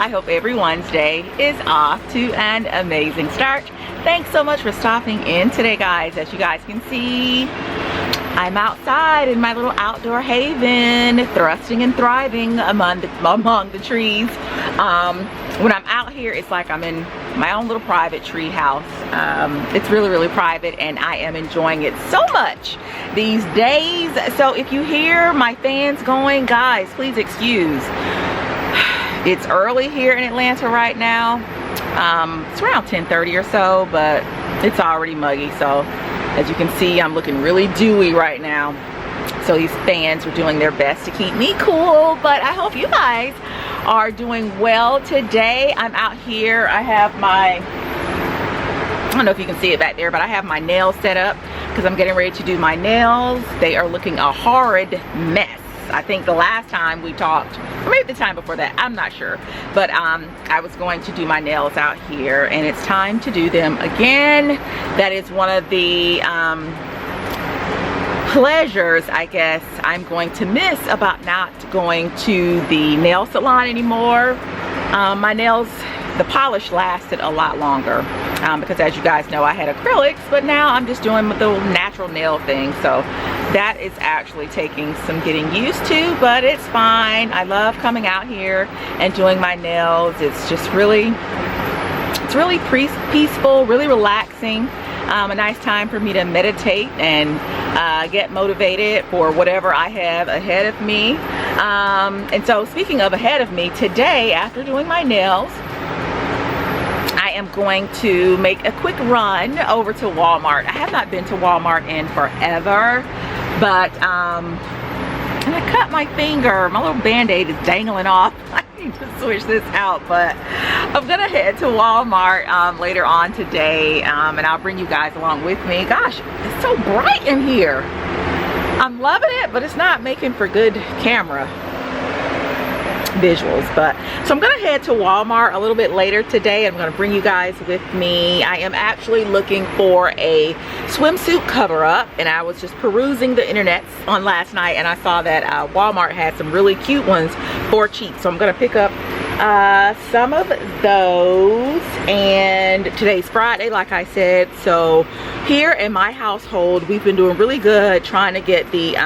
I hope everyone's day is off to an amazing start. Thanks so much for stopping in today, guys. As you guys can see, I'm outside in my little outdoor haven, thrusting and thriving among the trees. When I'm out here, it's like I'm in my own little private tree house. It's really private, and I am enjoying it so much these days. So if you hear my fans going, guys, please excuse. It's early here in Atlanta right now. It's around 10:30 or so, but it's already muggy. So as you can see, I'm looking really dewy right now. So these fans are doing their best to keep me cool, but I hope you guys are doing well today. I'm out here. I have my, I don't know if you can see it back there, but I have my nails set up because I'm getting ready to do my nails. They are looking a horrid mess. I think the last time we talked, or maybe the time before that, I'm not sure, but I was going to do my nails out here, and it's time to do them again. That is one of the pleasures, I guess, I'm going to miss about not going to the nail salon anymore. My nails, the polish lasted a lot longer because, as you guys know, I had acrylics, but now I'm just doing the natural nail thing. So that is actually taking some getting used to, but it's fine. I love coming out here and doing my nails. It's just really, it's really peaceful, really relaxing. A nice time for me to meditate and get motivated for whatever I have ahead of me. And so, speaking of ahead of me, today, after doing my nails, I am going to make a quick run over to Walmart. I have not been to Walmart in forever, but and I cut my finger. My little band-aid is dangling off. I need to switch this out, but I'm gonna head to Walmart later on today, and I'll bring you guys along with me. Gosh, it's so bright in here. I'm loving it, but it's not making for good camera visuals. But so I'm gonna head to Walmart a little bit later today. I'm gonna bring you guys with me. I am actually looking for a swimsuit cover up, and I was just perusing the internet on last night, and I saw that Walmart had some really cute ones for cheap. So I'm gonna pick up some of those. And today's Friday, like I said, so here in my household we've been doing really good trying to get the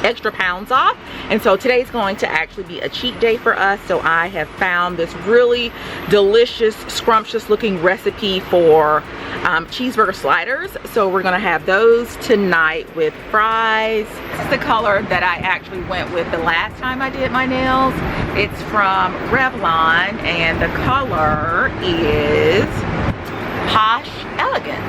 extra pounds off, and so today's going to actually be a cheat day for us. So I have found this really delicious, scrumptious looking recipe for cheeseburger sliders. So we're gonna have those tonight with fries. This is the color that I actually went with the last time I did my nails. It's from Revlon, and the color is Posh Elegant.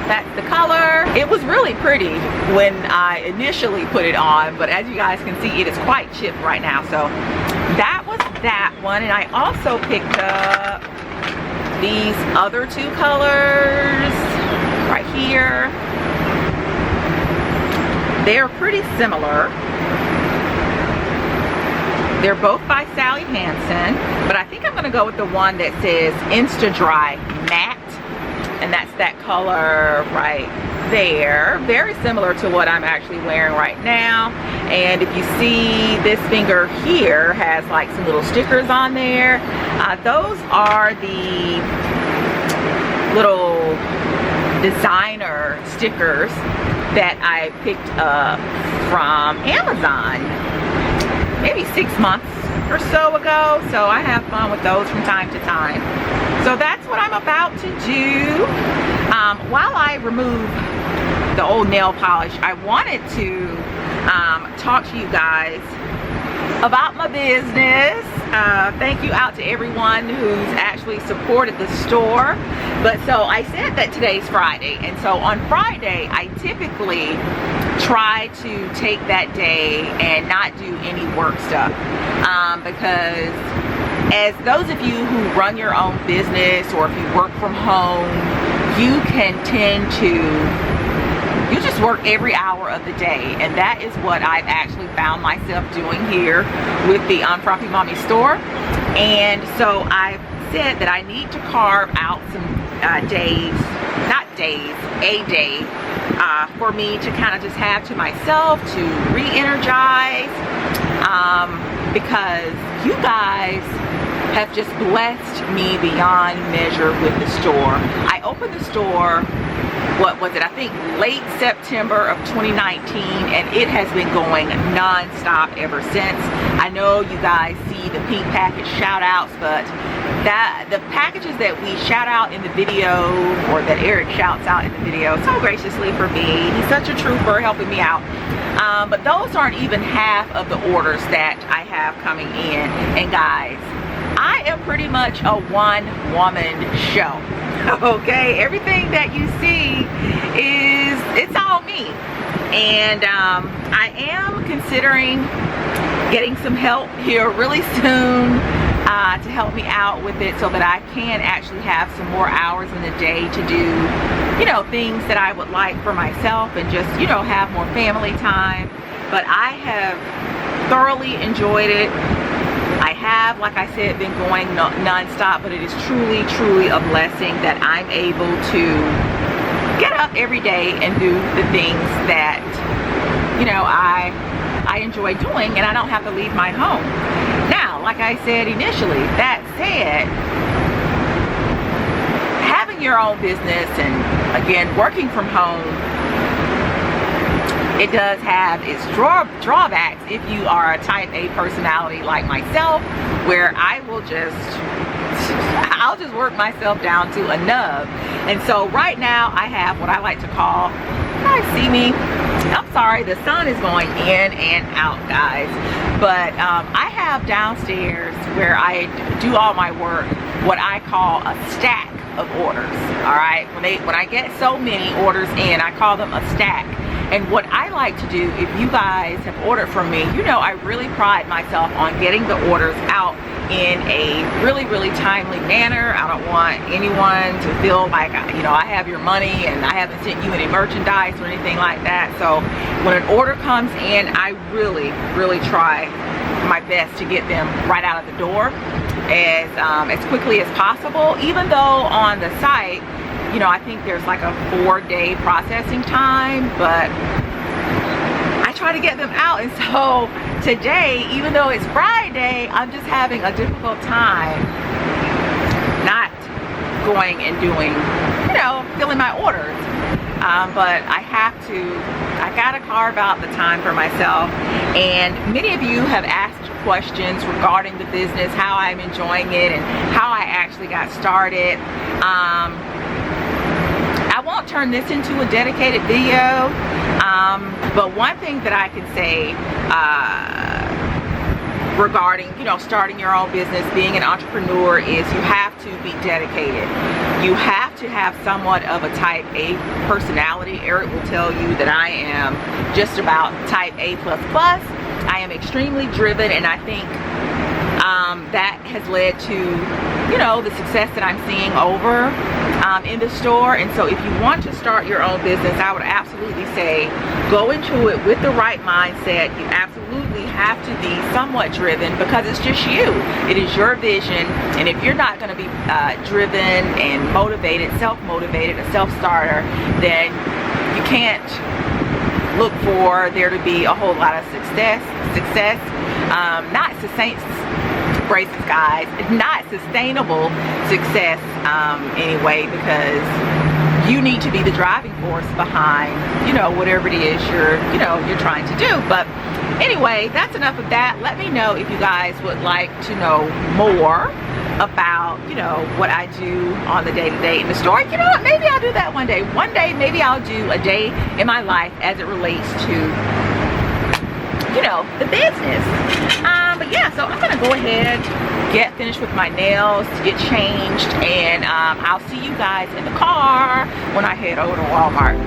That's the color. It was really pretty when I initially put it on, but as you guys can see, it is quite chipped right now. So that was that one. And I also picked up these other two colors right here. They're pretty similar. They're both by Sally Hansen, but I think I'm gonna go with the one that says Insta Dry Matte. And that's that color right there. Very similar to what I'm actually wearing right now. And if you see, this finger here has like some little stickers on there. Those are the little designer stickers that I picked up from Amazon maybe 6 months or so ago. So I have fun with those from time to time. So that's what I'm about to do. While I remove the old nail polish, I wanted to talk to you guys about my business. Thank you out to everyone who's actually supported the store. But so I said that today's Friday, and so on Friday I typically try to take that day and not do any work stuff, because as those of you who run your own business, or if you work from home, you can tend to, you just work every hour of the day. And that is what I've actually found myself doing here with the UNFRUMPYMOMMY store. And so I've said that I need to carve out some days, not days, a day for me to kind of just have to myself to re-energize, because you guys have just blessed me beyond measure with the store. I opened the store, what was it, I think late September of 2019, and it has been going non-stop ever since. I know you guys see the pink package shout outs, but the packages that we shout out in the video, or that Eric shouts out in the video so graciously for me, he's such a trooper helping me out, but those aren't even half of the orders that I have coming in. And guys, I am pretty much a one-woman show. Okay, everything that you see it's all me. And I am considering getting some help here really soon to help me out with it, so that I can actually have some more hours in the day to do, you know, things that I would like for myself, and just, you know, have more family time. But I have thoroughly enjoyed it. I have, like I said, been going non-stop, but it is truly, truly a blessing that I'm able to get up every day and do the things that, you know, I enjoy doing, and I don't have to leave my home. Now, like I said initially, that said, having your own business and, again, working from home, it does have its drawbacks if you are a type A personality like myself, where I'll just work myself down to a nub. And so right now I have what I like to call, you guys see me, I'm sorry, the sun is going in and out, guys, but I have downstairs where I do all my work, what I call a stack of orders. All right, when I get so many orders in, I call them a stack. And what I like to do, if you guys have ordered from me, you know I really pride myself on getting the orders out in a really, really timely manner. I don't want anyone to feel like, you know, I have your money and I haven't sent you any merchandise or anything like that. So when an order comes in, I really, really try my best to get them right out of the door as quickly as possible, even though on the site, you know, I think there's like a 4-day processing time, but I try to get them out. And so today, even though it's Friday, I'm just having a difficult time not going and doing, you know, filling my orders. But I gotta carve out the time for myself. And many of you have asked questions regarding the business, how I'm enjoying it, and how I actually got started. I won't turn this into a dedicated video, but one thing that I can say regarding, you know, starting your own business, being an entrepreneur, is you have to be dedicated. You have to have somewhat of a type A personality. Eric will tell you that I am just about type A++. I am extremely driven, and I think that has led to, you know, the success that I'm seeing over in the store. And so if you want to start your own business, I would absolutely say go into it with the right mindset. You absolutely have to be somewhat driven, because it's just you. It is your vision, and if you're not going to be driven and motivated, self-motivated, a self-starter, then you can't look for there to be a whole lot of success, not braces, guys, not sustainable success anyway, because you need to be the driving force behind, you know, whatever it is you're trying to do. But anyway, that's enough of that. Let me know if you guys would like to know more about, you know, what I do on the day-to-day in the store. You know what, maybe I'll do that one day. One day maybe I'll do a day in my life as it relates to, you know, the business. But yeah, so I'm gonna go ahead, get finished with my nails, get changed, and I'll see you guys in the car when I head over to Walmart.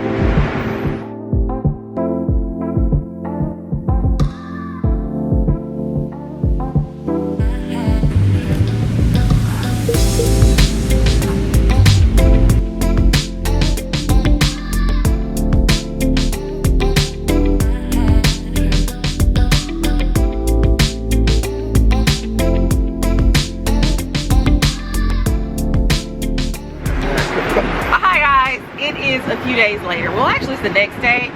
A few days later, well, actually it's the next day,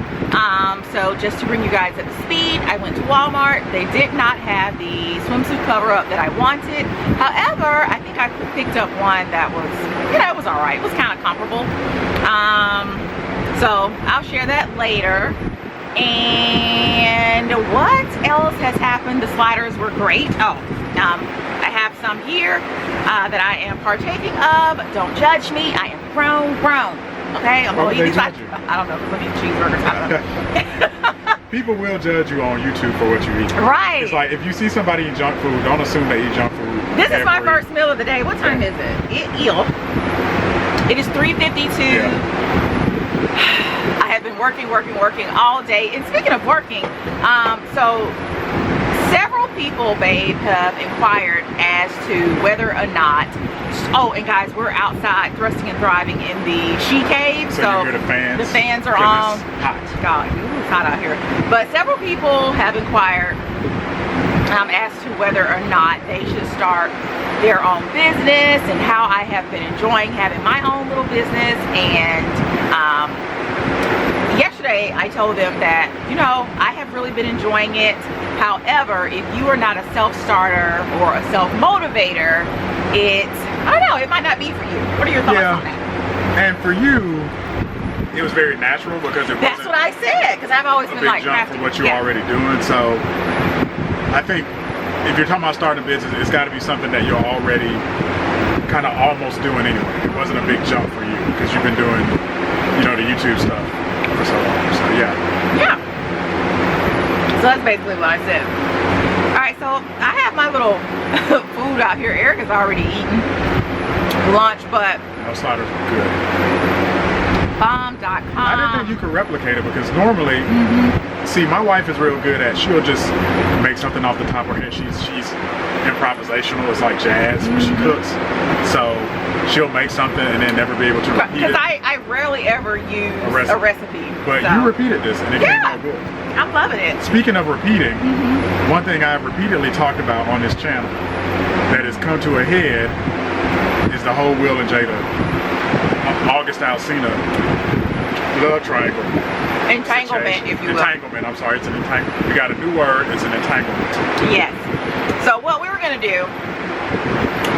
So just to bring you guys up to speed, I went to Walmart. They did not have the swimsuit cover up that I wanted. However, I think I picked up one that was, you know, it was all right. It was kind of comparable. So I'll share that later. And what else has happened? The sliders were great. Oh, I have some here that I am partaking of. Don't judge me. I am grown. Okay, I'm gonna eat these. I don't know, because I'm eating cheeseburgers. I don't know. People will judge you on YouTube for what you eat. Right. It's like if you see somebody eat junk food, don't assume they eat junk food. This is my first meal of the day. What time is it? It is 3:52. Yeah. I have been working all day. And speaking of working, so several people, babe, have inquired as to whether or not. Oh, and guys, we're outside thrusting and thriving in the she cave. So you hear the fans. The fans are on. It's hot. God, it's hot out here. But several people have inquired as to whether or not they should start their own business and how I have been enjoying having my own little business. And yesterday I told them that, you know, I have really been enjoying it. However, if you are not a self-starter or a self-motivator, I don't know, it might not be for you. What are your thoughts on that? And for you, it was very natural because it wasn't. That's what I said, because I've always been like jump for what you're already doing. So I think if you're talking about starting a business, it's got to be something that you're already kind of almost doing anyway. It wasn't a big jump for you because you've been doing, you know, the YouTube stuff for so long. So yeah. So that's basically what I said. Alright, so I have my little food out here. Erica's already eaten lunch, but those sliders were good. Bomb.com. I didn't think you could replicate it because normally, see, my wife is real good at, she'll just make something off the top of her head. She's improvisational. It's like jazz when she cooks. So she'll make something and then never be able to repeat it. Because I rarely ever use a recipe. But you repeated this and it came out good. I'm loving it. Speaking of repeating, one thing I've repeatedly talked about on this channel that has come to a head is the whole Will and Jada, August Alsina love triangle. Entanglement, if you will. Entanglement, I'm sorry, it's an entanglement. We got a new word, it's an entanglement. Yes. So what we were going to do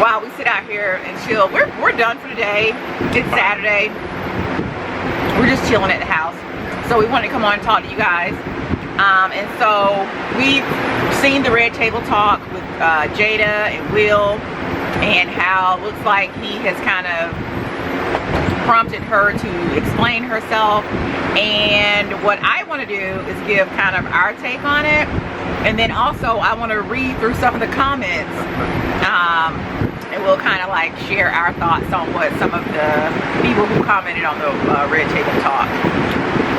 while we sit out here and chill, we're done for the day. It's Saturday. We're just chilling at the house. So we wanted to come on and talk to you guys. And so we've seen the Red Table Talk with Jada and Will, and how it looks like he has kind of prompted her to explain herself. And what I want to do is give kind of our take on it, and then also I want to read through some of the comments, and we'll kind of like share our thoughts on what some of the people who commented on the Red Table Talk,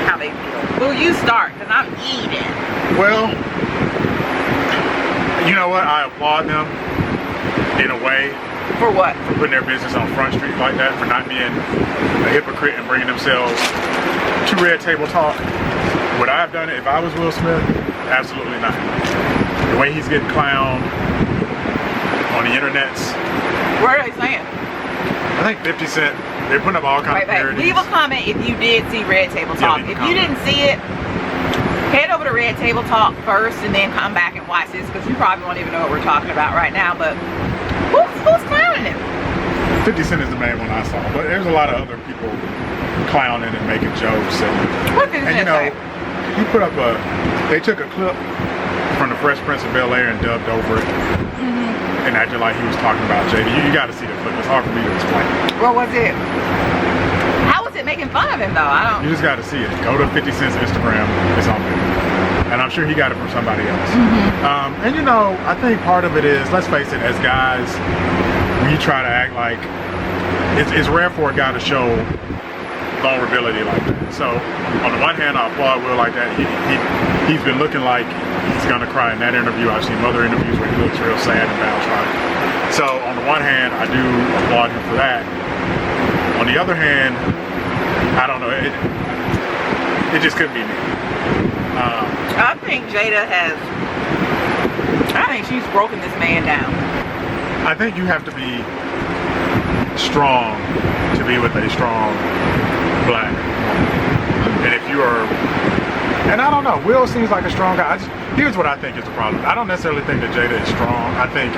how they feel. Will you start? Because I'm eating. Well, you know what? I applaud them in a way. For what? For putting their business on Front Street like that, for not being a hypocrite and bringing themselves to Red Table Talk. Would I have done it if I was Will Smith? Absolutely not. The way he's getting clowned on the internets. What are they saying? I think 50 Cent, they're putting up all kinds of parodies. Leave a comment if you did see Red Table Talk. If you didn't see it, head over to Red Table Talk first and then come back and watch this, because you probably won't even know what we're talking about right now. But who's clowning him? 50 Cent is the main one I saw, but there's a lot of other people clowning and making jokes. And you know, he put up they took a clip from the Fresh Prince of Bel-Air and dubbed over it. And acted like he was talking about Jada. You got to see the clip. It's hard for me to explain. What was it? How was it making fun of him though? You just got to see it. Go to 50 Cent's Instagram. It's on there. And I'm sure he got it from somebody else. And you know, I think part of it is, let's face it, as guys, we try to act like it's rare for a guy to show vulnerability like that. So on the one hand, I applaud Will like that. He's been looking like he's gonna cry in that interview. I've seen other interviews where he looks real sad and downtrodden. So on the one hand, I do applaud him for that. On the other hand, I don't know, it just couldn't be me. I think Jada I think she's broken this man down. I think you have to be strong to be with a strong black woman. And if you are And I don't know, Will seems like a strong guy. Here's what I think is the problem. I don't necessarily think that Jada is strong. I think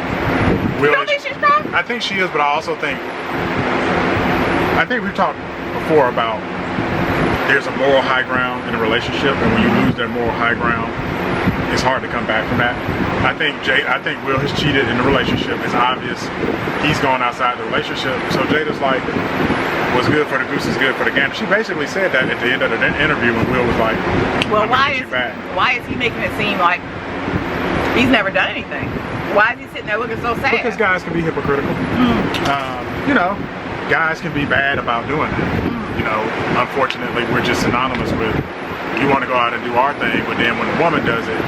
Will You don't think she's strong? I think she is, but I also think we've talked before about there's a moral high ground in a relationship, and when you lose that moral high ground, it's hard to come back from that. I think Will has cheated in the relationship. It's obvious he's gone outside the relationship. So Jada's like, what's good for the goose is good for the gander. She basically said that at the end of the interview when Will was like, well, why is he making it seem like he's never done anything? Why is he sitting there looking so sad? Because guys can be hypocritical. You know, guys can be bad about doing it. You know, unfortunately, we're just synonymous with, you want to go out and do our thing, but then when the woman does it,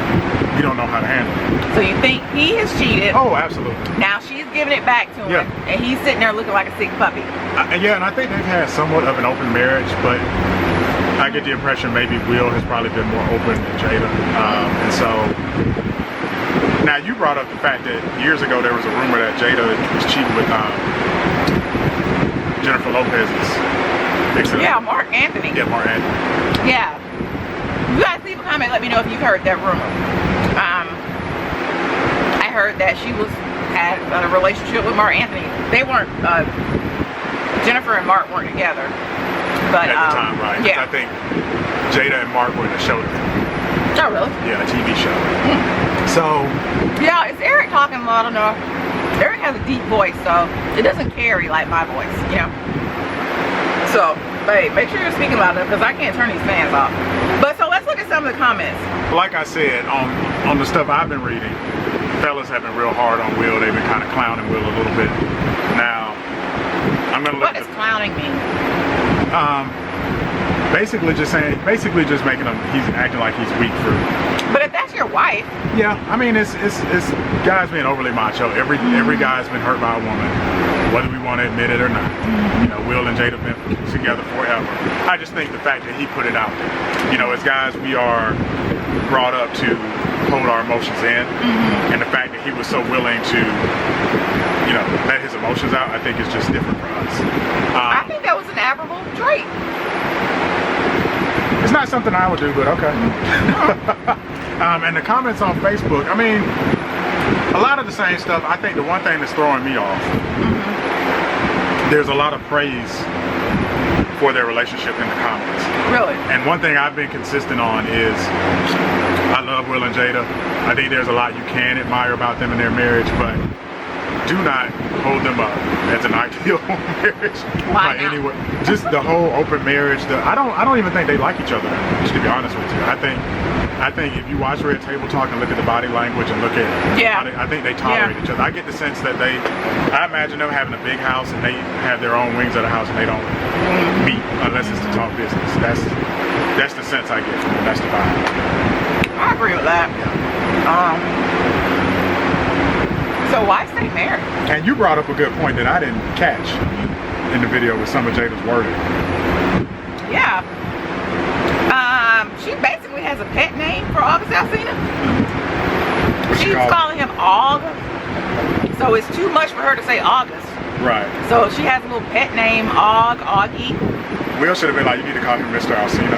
we don't know how to handle it. So you think he has cheated? Oh, absolutely. Now she's giving it back to him, and he's sitting there looking like a sick puppy. Yeah, and I think they've had somewhat of an open marriage, but I get the impression maybe Will has probably been more open than Jada. And so, now you brought up the fact that years ago there was a rumor that Jada was cheating with Jennifer Lopez's. Yeah, Mark Anthony. Yeah, Mark Anthony. Yeah. You guys leave a comment, let me know if you've heard that rumor. I heard that she had a relationship with Mark Anthony. They weren't, Jennifer and Mark weren't together. But, at the time, right? Yeah. I think Jada and Mark were in a show together. Oh, really? Yeah, a TV show. So. Yeah, it's Eric talking a lot enough. Eric has a deep voice, so it doesn't carry like my voice, you know? So, babe, make sure you're speaking loud enough because I can't turn these fans off. But so let's look at some of the comments. Like I said, on the stuff I've been reading, fellas have been real hard on Will. They've been kind of clowning Will a little bit. Now, I'm gonna look. What does clowning mean? Basically just making him, he's acting like he's weak for. But if that's your wife. Yeah, I mean it's guys being overly macho. Every guy's been hurt by a woman, whether we want to admit it or not. You know, Will and Jada have been together forever. I just think the fact that he put it out there. You know, as guys we are brought up to hold our emotions in, and the fact that he was so willing to, you know, let his emotions out, I think is just different for us. I think that was an admirable trait. It's not something I would do, but okay. And the comments on Facebook, I mean, a lot of the same stuff. I think the one thing that's throwing me off, there's a lot of praise for their relationship in the comments. Really? And one thing I've been consistent on is I love Will and Jada. I think there's a lot you can admire about them and their marriage, but do not hold them up as an ideal marriage. Why not? Anyway, just the whole open marriage. I don't even think they like each other that much, to be honest with you. I think if you watch Red Table Talk and look at the body language and look at, I think they tolerate each other. I get the sense that I imagine them having a big house and they have their own wings of the house and they don't meet unless it's to talk business. That's the sense I get from them. That's the vibe. I agree with that. So why stay married? And you brought up a good point that I didn't catch in the video with some of Jada's wording. Yeah. She basically has a pet name for August Alsina. She's calling him Aug. So it's too much for her to say August. Right. So she has a little pet name, Augie. Will should have been like, you need to call him Mr. Alsina.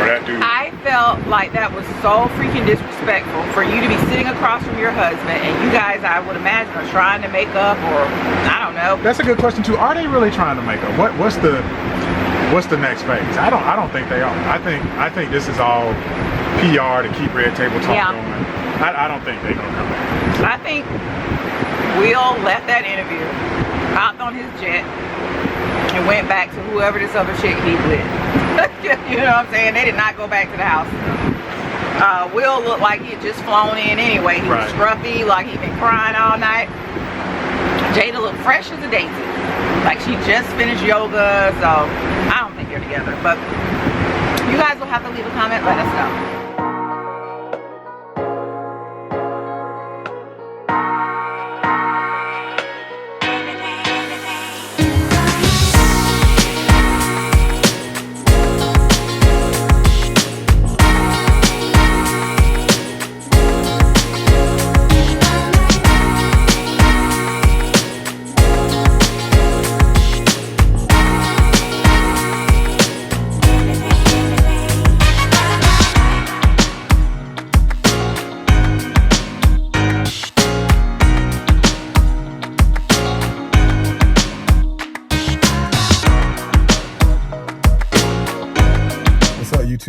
Or that dude. I felt like that was so freaking disrespectful for you to be sitting across from your husband and you guys, I would imagine, are trying to make up, or I don't know. That's a good question too. Are they really trying to make up? What's the next phase? I don't think they are. I think this is all PR to keep Red Table Talk going. I don't think they're gonna come back. I think Will left that interview, hopped on his jet, and went back to whoever this other chick he's with. You know what I'm saying? They did not go back to the house. Will looked like he had just flown in anyway. He was scruffy, like he'd been crying all night. Jada looked fresh as a daisy. Like she just finished yoga, so I don't think they're together. But you guys will have to leave a comment, let us know.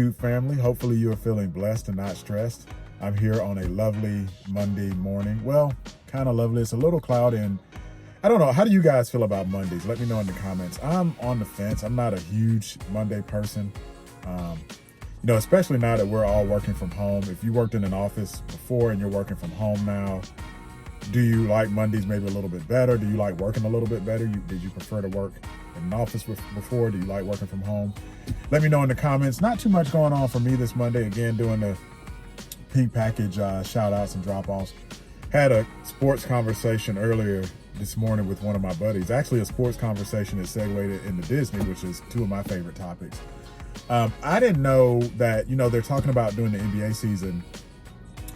YouTube family. Hopefully you are feeling blessed and not stressed. I'm here on a lovely Monday morning. Well, kind of lovely. It's a little cloudy, and I don't know. How do you guys feel about Mondays? Let me know in the comments. I'm on the fence. I'm not a huge Monday person. You know, especially now that we're all working from home. If you worked in an office before and you're working from home now, do you like Mondays maybe a little bit better? Do you like working a little bit better? Did you prefer to work in an office before? Do you like working from home? Let me know in the comments. Not too much going on for me this Monday. Again, doing the pink package shout outs and drop offs. Had a sports conversation earlier this morning with one of my buddies. Actually a sports conversation that segued into Disney, which is two of my favorite topics. I didn't know that, you know, they're talking about doing the NBA season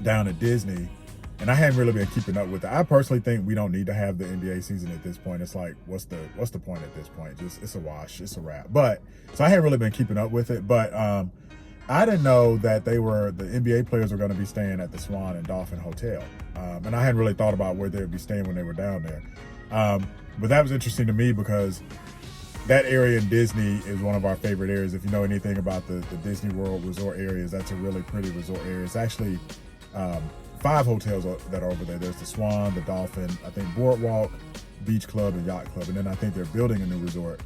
down at Disney, and I hadn't really been keeping up with it. I personally think we don't need to have the NBA season at this point. It's like, what's the point at this point? Just, it's a wash, it's a wrap. But so I hadn't really been keeping up with it, but I didn't know that the NBA players were going to be staying at the Swan and Dolphin Hotel. And I hadn't really thought about where they would be staying when they were down there. But that was interesting to me because that area in Disney is one of our favorite areas. If you know anything about the Disney World resort areas, that's a really pretty resort area. It's actually 5 hotels that are over there. There's the Swan, the Dolphin, I think Boardwalk, Beach Club, and Yacht Club. And then I think they're building a new resort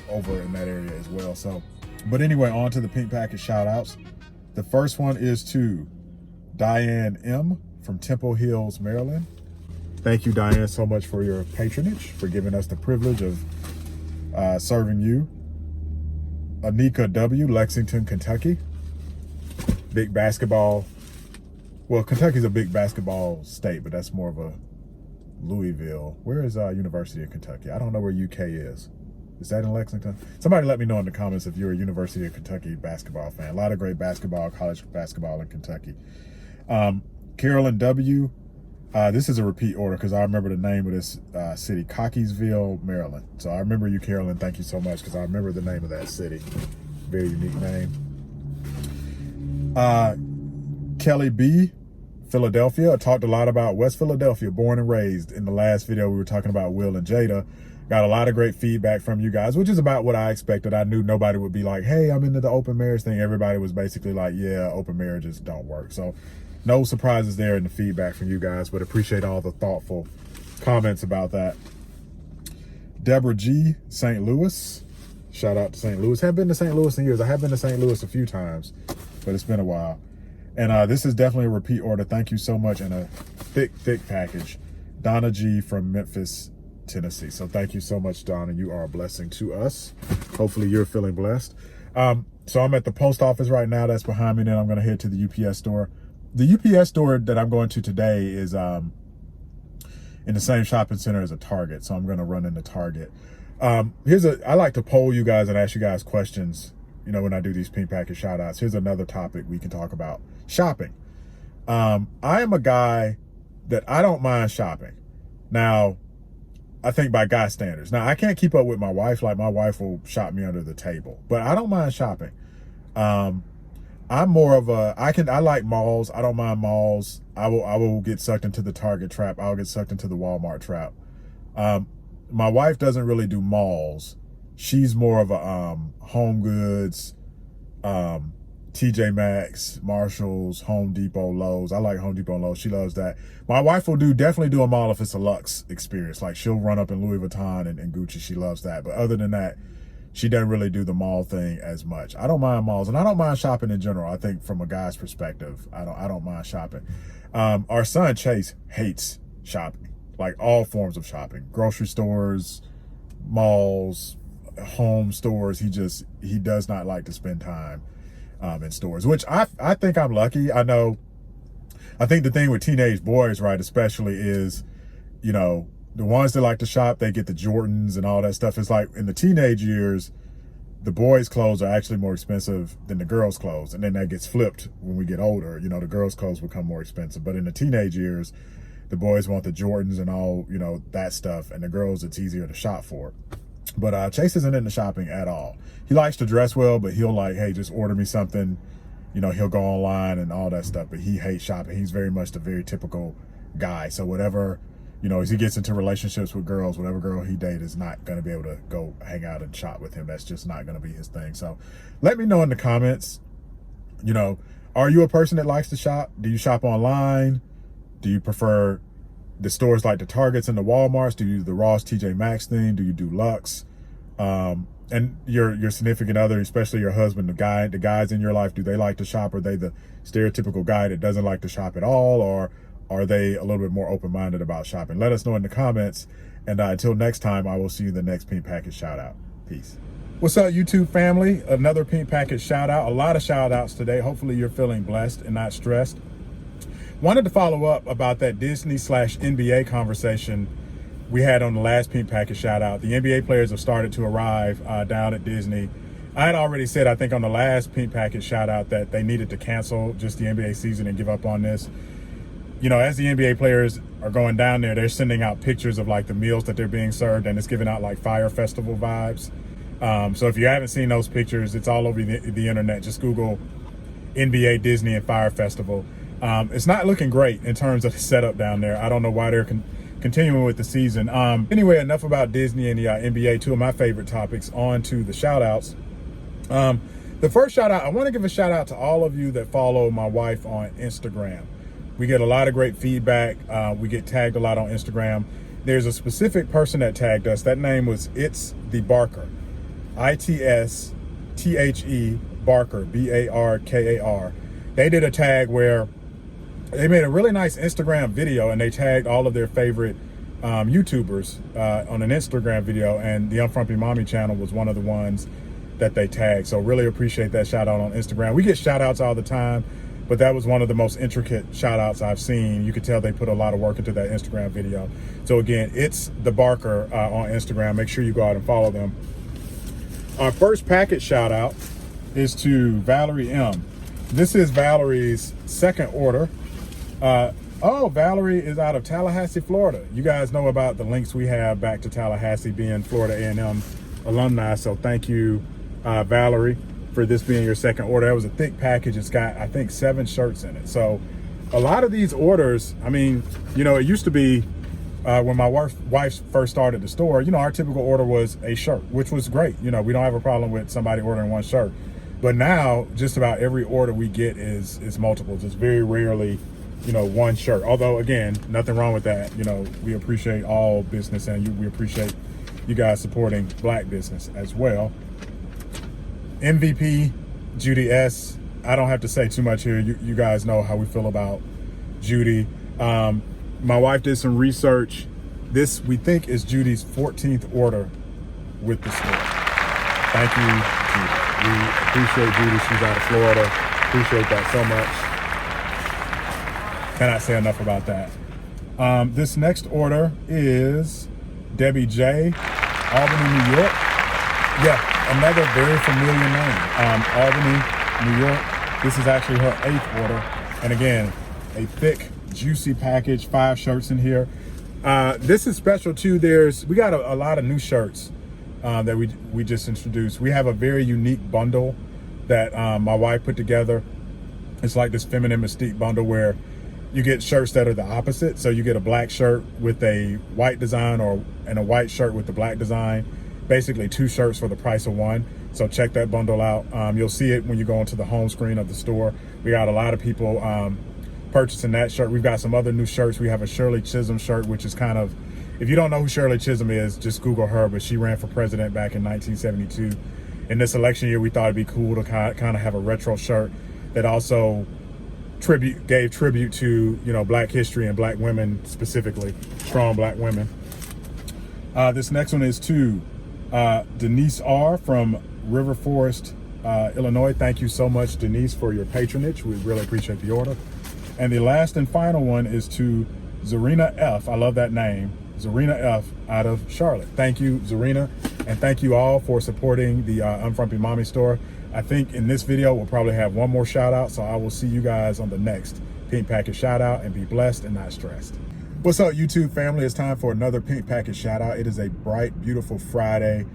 over in that area as well. So, but anyway, on to the pink package shout outs. The first one is to Diane M. from Temple Hills, Maryland. Thank you, Diane, so much for your patronage, for giving us the privilege of serving you. Anika W., Lexington, Kentucky. Big basketball. Well, Kentucky's a big basketball state, but that's more of a Louisville. Where is University of Kentucky? I don't know where UK is. Is that in Lexington? Somebody let me know in the comments if you're a University of Kentucky basketball fan. A lot of great basketball, college basketball in Kentucky. Carolyn W., this is a repeat order because I remember the name of this city, Cockeysville, Maryland. So I remember you, Carolyn. Thank you so much because I remember the name of that city. Very unique name. Kelly B., Philadelphia. I talked a lot about West Philadelphia, born and raised. In the last video, we were talking about Will and Jada. Got a lot of great feedback from you guys, which is about what I expected. I knew nobody would be like, hey, I'm into the open marriage thing. Everybody was basically like, yeah, open marriages don't work. So no surprises there in the feedback from you guys, but appreciate all the thoughtful comments about that. Deborah G., St. Louis. Shout out to St. Louis. Haven't been to St. Louis in years. I have been to St. Louis a few times, but it's been a while. And this is definitely a repeat order. Thank you so much. And a thick package. Donna G. from Memphis, Tennessee. So thank you so much, Donna. You are a blessing to us. Hopefully you're feeling blessed. So I'm at the post office right now. That's behind me. Then I'm going to head to the UPS store. The UPS store that I'm going to today is in the same shopping center as a Target. So I'm going to run into Target. I like to poll you guys and ask you guys questions, you know, when I do these pink package shout outs. Here's another topic we can talk about. Shopping. I am a guy that I don't mind shopping. Now, I think by guy standards. Now, I can't keep up with my wife. Like, my wife will shop me under the table, but I don't mind shopping. I'm more of I like malls. I don't mind malls. I will get sucked into the Target trap. I'll get sucked into the Walmart trap. My wife doesn't really do malls. She's more of a home goods, TJ Maxx, Marshalls, Home Depot, Lowe's. I like Home Depot and Lowe's. She loves that. My wife will definitely do a mall if it's a luxe experience. Like, she'll run up in Louis Vuitton and Gucci. She loves that. But other than that, she doesn't really do the mall thing as much. I don't mind malls, and I don't mind shopping in general. I think from a guy's perspective, I don't mind shopping. Our son Chase hates shopping, like all forms of shopping, grocery stores, malls, home stores. He does not like to spend time in stores, which I think I'm lucky. I think the thing with teenage boys, right, especially is, you know, the ones that like to shop, they get the Jordans and all that stuff. It's like in the teenage years, the boys' clothes are actually more expensive than the girls' clothes. And then that gets flipped when we get older. You know, the girls' clothes become more expensive. But in the teenage years, the boys want the Jordans and all, you know, that stuff. And the girls, it's easier to shop for. But Chase isn't into shopping at all. He likes to dress well, but he'll like, hey, just order me something. You know, he'll go online and all that stuff. But he hates shopping. He's very much the very typical guy. So whatever you know, as he gets into relationships with girls, whatever girl he dates is not going to be able to go hang out and shop with him. That's just not going to be his thing. So let me know in the comments, you know, are you a person that likes to shop? Do you shop online? Do you prefer the stores like the Targets and the Walmarts? Do you do the Ross TJ Maxx thing? Do you do Lux? And your significant other, especially your husband, the guys in your life, do they like to shop? Are they the stereotypical guy that doesn't like to shop at all? Or are they a little bit more open-minded about shopping? Let us know in the comments. And until next time, I will see you in the next Pink Package shout out. Peace. What's up, YouTube family? Another Pink Package shout out. A lot of shout outs today. Hopefully you're feeling blessed and not stressed. Wanted to follow up about that Disney/NBA conversation we had on the last Pink Package shout out. The NBA players have started to arrive down at Disney. I had already said, I think on the last Pink Package shout out, that they needed to cancel just the NBA season and give up on this. You know, as the NBA players are going down there, they're sending out pictures of like the meals that they're being served, and it's giving out like Fire Festival vibes. So if you haven't seen those pictures, it's all over the internet. Just Google NBA, Disney, and Fire Festival. It's not looking great in terms of the setup down there. I don't know why they're continuing with the season. Anyway, enough about Disney and the NBA, two of my favorite topics. On to the shout outs. The first shout out, I want to give a shout out to all of you that follow my wife on Instagram. We get a lot of great feedback. We get tagged a lot on Instagram. There's a specific person that tagged us. That name was It's the Barker. ITSTHE Barker, BARKAR. They did a tag where they made a really nice Instagram video, and they tagged all of their favorite YouTubers on an Instagram video, and the Unfrumpy Mommy channel was one of the ones that they tagged. So really appreciate that shout out on Instagram. We get shout outs all the time, but that was one of the most intricate shout outs I've seen. You could tell they put a lot of work into that Instagram video. So again, It's the Barker on Instagram. Make sure you go out and follow them. Our first package shout out is to Valerie M. This is Valerie's second order. Oh, Valerie is out of Tallahassee, Florida. You guys know about the links we have back to Tallahassee, being Florida A&M alumni. So thank you, Valerie, for this being your second order. That was a thick package. It's got, I think, 7 shirts in it. So a lot of these orders, I mean, you know, it used to be when my wife first started the store, you know, our typical order was a shirt, which was great. You know, we don't have a problem with somebody ordering one shirt. But now just about every order we get is multiples. It's very rarely, you know, one shirt. Although, again, nothing wrong with that. You know, we appreciate all business, and we appreciate you guys supporting Black business as well. MVP, Judy S. I don't have to say too much here. You guys know how we feel about Judy. My wife did some research. This, we think, is Judy's 14th order with the store. Thank you, Judy. We appreciate Judy. She's out of Florida. Appreciate that so much. Cannot say enough about that. This next order is Debbie J, Albany, New York. Yeah, another very familiar name. Albany, New York. This is actually her 8th order. And again, a thick, juicy package, 5 shirts in here. This is special too. We got a lot of new shirts that we just introduced. We have a very unique bundle that my wife put together. It's like this feminine mystique bundle where you get shirts that are the opposite. So you get a black shirt with a white design and a white shirt with the black design. Basically 2 shirts for the price of 1. So check that bundle out. You'll see it when you go into the home screen of the store. We got a lot of people purchasing that shirt. We've got some other new shirts. We have a Shirley Chisholm shirt, which is kind of, if you don't know who Shirley Chisholm is, just Google her, but she ran for president back in 1972. In this election year, we thought it'd be cool to kind of have a retro shirt that also gave tribute to, you know, Black history and Black women, specifically strong Black women. This next one is to Denise R from River Forest, Illinois. Thank you so much, Denise, for your patronage. We really appreciate the order. And the last and final one is to Zarina F. I love that name. Zarina F out of Charlotte. Thank you, Zarina. And thank you all for supporting the Unfrumpy Mommy store. I think in this video, we'll probably have one more shout out. So I will see you guys on the next Pink Package shout out, and be blessed and not stressed. What's up, YouTube family? It's time for another Pink Package shout out. It is a bright, beautiful Friday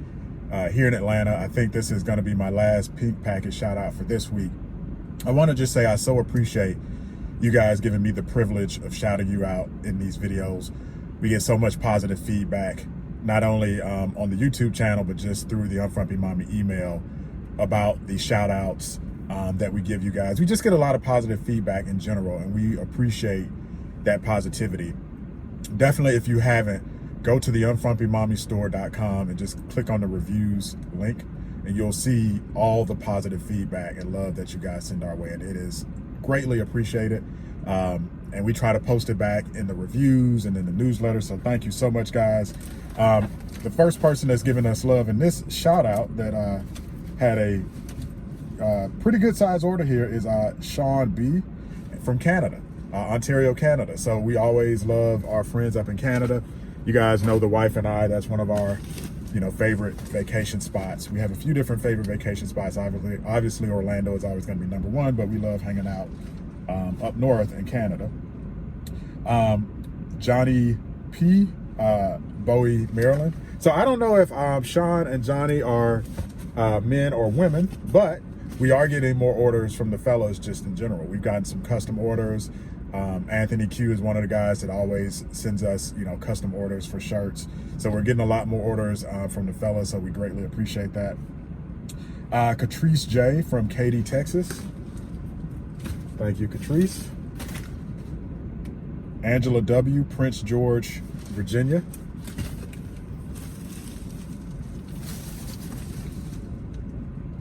here in Atlanta. I think this is going to be my last Pink Package shout out for this week. I want to just say I so appreciate you guys giving me the privilege of shouting you out in these videos. we get so much positive feedback, not only on the YouTube channel, but just through the Unfrumpy Mommy email about the shout outs that we give you guys. We just get a lot of positive feedback in general, and we appreciate that positivity. Definitely, if you haven't, go to the UNFRUMPYMOMMYSTORE.com and just click on the reviews link, and you'll see all the positive feedback and love that you guys send our way, and it is greatly appreciated. And we try to post it back in the reviews and in the newsletter, so thank you so much, guys. The first person that's given us love in this shout out that had a pretty good size order here is Sean B from Canada, Ontario, Canada. So we always love our friends up in Canada. You guys know the wife and I, that's one of our favorite vacation spots. We have a few different favorite vacation spots. Obviously Orlando is always going to be number one, but we love hanging out up north in Canada. Johnny P, Bowie, Maryland. So I don't know if Sean and Johnny are men or women, but we are getting more orders from the fellows just in general. We've gotten some custom orders. Anthony Q is one of the guys that always sends us, custom orders for shirts. So we're getting a lot more orders from the fellas, so we greatly appreciate that. Catrice J from Katy, Texas. Thank you, Catrice. Angela W, Prince George, Virginia.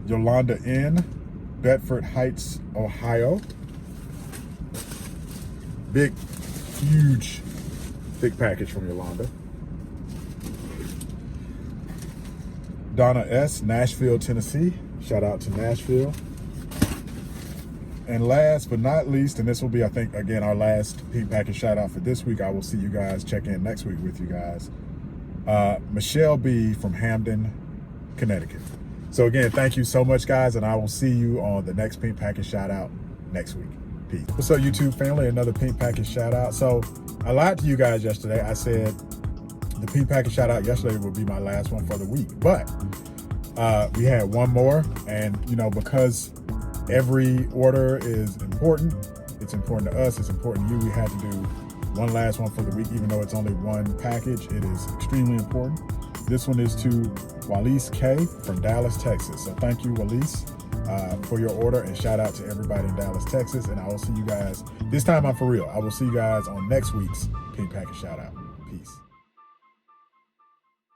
Yolanda N, Bedford Heights, Ohio. Big, huge, thick package from Yolanda. Donna S, Nashville, Tennessee. Shout out to Nashville. And last but not least, and this will be, I think, again, our last pink package shout out for this week. I will see you guys, check in next week with you guys. Michelle B from Hamden, Connecticut. So again, thank you so much, guys, and I will see you on the next pink package shout out next week. Peace. What's up, YouTube family? Another pink package shout out. So I lied to you guys yesterday. I said the pink package shout out yesterday would be my last one for the week, but we had one more, and because every order is important, it's important to us, it's important to you, we had to do one last one for the week. Even though it's only one package, it is extremely important. This one is to Walise K from Dallas, Texas. So thank you, Walise, for your order, and shout out to everybody in Dallas, Texas. And I will see you guys, this time I'm for real, I will see you guys on next week's pink package shout out. Peace.